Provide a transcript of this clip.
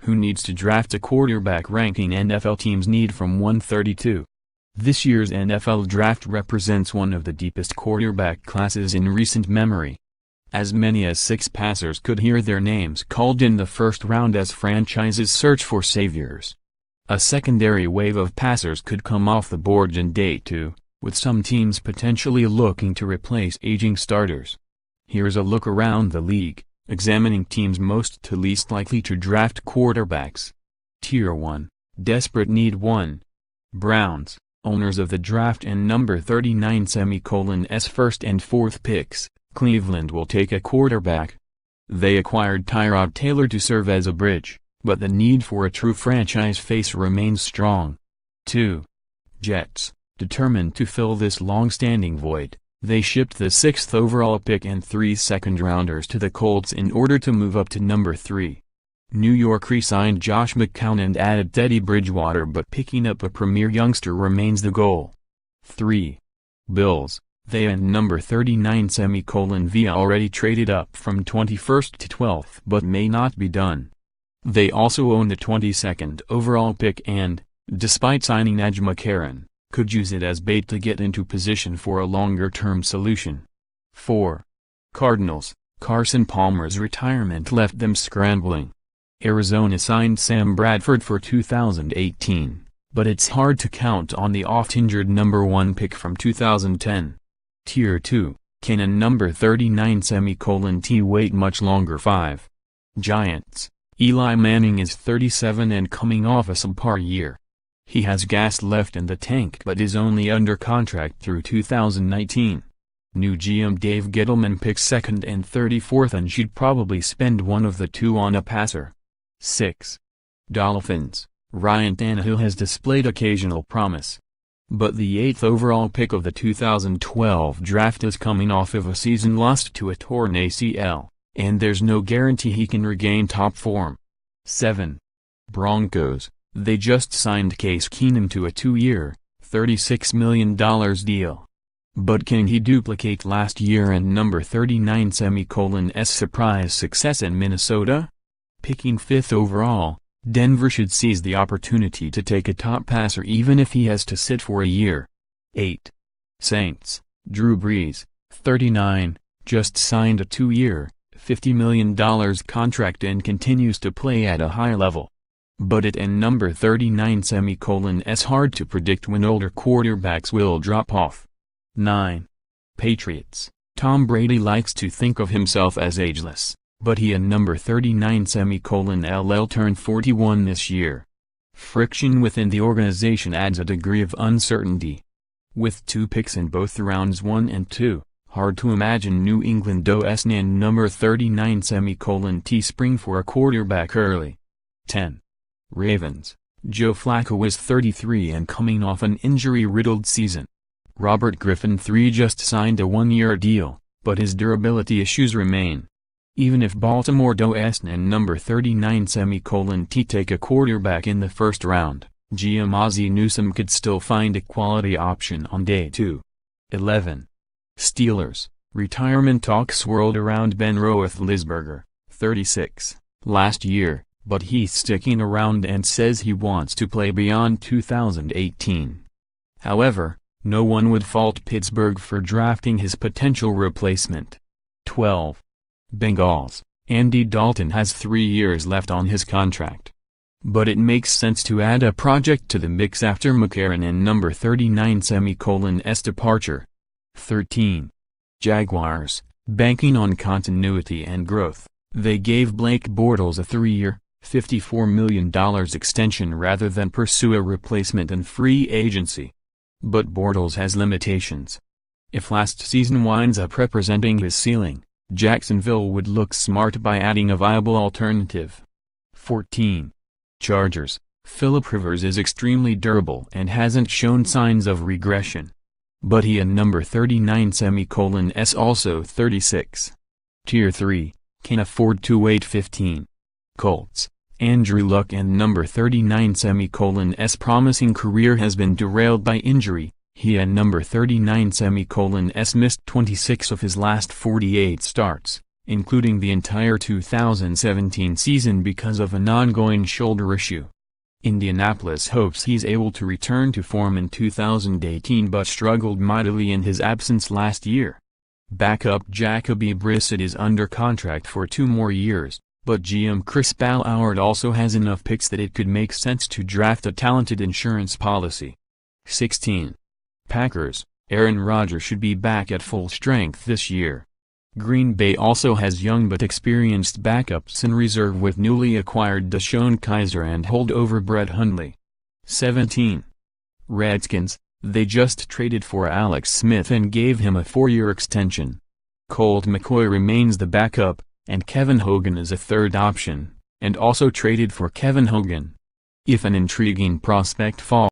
who needs to draft a quarterback ranking NFL teams need from 132. This year's NFL draft represents one of the deepest quarterback classes in recent memory. As many as 6 passers could hear their names called in the first round as franchises search for saviors. A secondary wave of passers could come off the board in day 2, with some teams potentially looking to replace aging starters. Here's a look around the league, examining teams most to least likely to draft quarterbacks. Tier 1, Desperate Need 1. Browns, owners of the draft and number 39s first and fourth picks, Cleveland will take a quarterback. They acquired Tyrod Taylor to serve as a bridge, but the need for a true franchise face remains strong. 2. Jets, determined to fill this long-standing void, they shipped the 6th overall pick and 3 second-rounders to the Colts in order to move up to number 3. New York re-signed Josh McCown and added Teddy Bridgewater, but picking up a premier youngster remains the goal. 3. Bills, they and number 39 already traded up from 21st to 12th but may not be done. They also own the 22nd overall pick and, despite signing Najee McCarron, could use it as bait to get into position for a longer-term solution. 4. Cardinals, Carson Palmer's retirement left them scrambling. Arizona signed Sam Bradford for 2018, but it's hard to count on the oft-injured number 1 pick from 2010. Tier 2, can a number 39 wait much longer? 5. Giants, Eli Manning is 37 and coming off a subpar year. He has gas left in the tank but is only under contract through 2019. New GM Dave Gettleman picks 2nd and 34th and should probably spend one of the 2 on a passer. 6. Dolphins, Ryan Tannehill has displayed occasional promise. But the 8th overall pick of the 2012 draft is coming off of a season lost to a torn ACL, and there's no guarantee he can regain top form. 7. Broncos, they just signed Case Keenum to a 2-year, $36 million deal. But can he duplicate last year and number 39's surprise success in Minnesota? Picking 5th overall, Denver should seize the opportunity to take a top passer even if he has to sit for a year. 8. Saints, Drew Brees, 39, just signed a 2-year, $50 million contract and continues to play at a high level. But it and number 39's hard to predict when older quarterbacks will drop off. 9. Patriots, Tom Brady likes to think of himself as ageless, but he and number 39 turned 41 this year. Friction within the organization adds a degree of uncertainty. With 2 picks in both rounds 1 and 2, hard to imagine New England and number 39 spring for a quarterback early. 10. Ravens, Joe Flacco is 33 and coming off an injury-riddled season. Robert Griffin III just signed a 1-year deal, but his durability issues remain. Even if Baltimore and number 39 take a quarterback in the first round, GM Ozzie Newsome could still find a quality option on day 2. 11. Steelers, retirement talks swirled around Ben Roethlisberger, 36, last year, but he's sticking around and says he wants to play beyond 2018. However, no one would fault Pittsburgh for drafting his potential replacement. 12. Bengals, Andy Dalton has 3 years left on his contract. But it makes sense to add a project to the mix after McCarron and number 39's departure. 13. Jaguars, banking on continuity and growth, they gave Blake Bortles a 3-year, $54 million extension rather than pursue a replacement in free agency. But Bortles has limitations. If last season winds up representing his ceiling, Jacksonville would look smart by adding a viable alternative. 14. Chargers, Philip Rivers is extremely durable and hasn't shown signs of regression. But he and number 39 also 36. Tier 3, can afford to wait. 15. Colts, Andrew Luck and number 39 promising career has been derailed by injury. He and number 39 missed 26 of his last 48 starts, including the entire 2017 season because of an ongoing shoulder issue. Indianapolis hopes he's able to return to form in 2018 but struggled mightily in his absence last year. Backup Jacoby Brissett is under contract for 2 more years, but GM Chris Ballard also has enough picks that it could make sense to draft a talented insurance policy. 16. Packers, Aaron Rodgers should be back at full strength this year. Green Bay also has young but experienced backups in reserve with newly acquired DeShone Kizer and holdover Brett Hundley. 17. Redskins, they just traded for Alex Smith and gave him a 4-year extension. Colt McCoy remains the backup, and Kevin Hogan is a third option, and also traded for Kevin Hogan. If an intriguing prospect falls